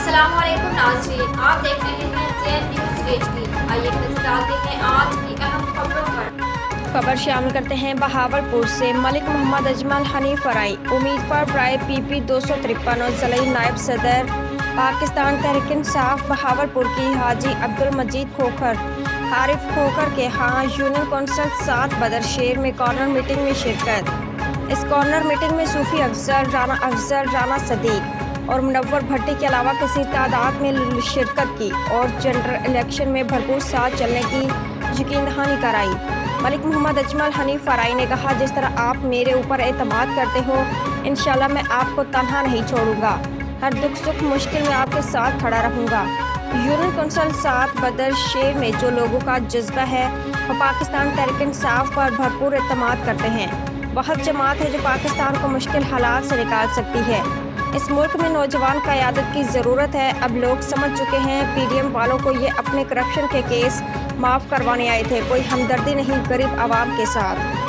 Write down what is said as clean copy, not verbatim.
अस्सलाम वालेकुम नाज़रीन, आप देख रहे हैं जेएन न्यूज़ HD। आइए नजर डालते हैं आज की अहम खबरों पर। खबर शामिल करते हैं बहावलपुर से। मलिक मोहम्मद अजमल हनीफ फराई उम्मीदवार बराए PP 253 और ज़िला नायब सदर पाकिस्तान तहरीक इंसाफ बहावलपुर की हाजी अब्दुल मजीद खोखर आरिफ खोखर के यहाँ यूनियन कौंसिल 7 बदर शेर में कॉर्नर मीटिंग में शिरकत। इस कॉर्नर मीटिंग में सूफी अफजल, राना सदीक और मुनव्वर भट्टी के अलावा किसी तादाद में शिरकत की और जनरल इलेक्शन में भरपूर साथ चलने की यकीन दहानी कराई। मलिक मोहम्मद अजमल हनीफ फराई ने कहा, जिस तरह आप मेरे ऊपर एतमाद करते हो, इंशाल्लाह मैं आपको तन्हा नहीं छोड़ूंगा। हर दुख सुख मुश्किल में आपके साथ खड़ा रहूंगा। यूनियन कौंसिल 7 बदर शेर में जो लोगों का जज्बा है वो पाकिस्तान तहरीक इंसाफ पर भरपूर एतमाद करते हैं। बहुत जमात है जो पाकिस्तान को मुश्किल हालात से निकाल सकती है। इस मुल्क में नौजवान क़यादत की ज़रूरत है। अब लोग समझ चुके हैं PDM वालों को ये अपने करप्शन के केस माफ़ करवाने आए थे, कोई हमदर्दी नहीं गरीब आवाम के साथ।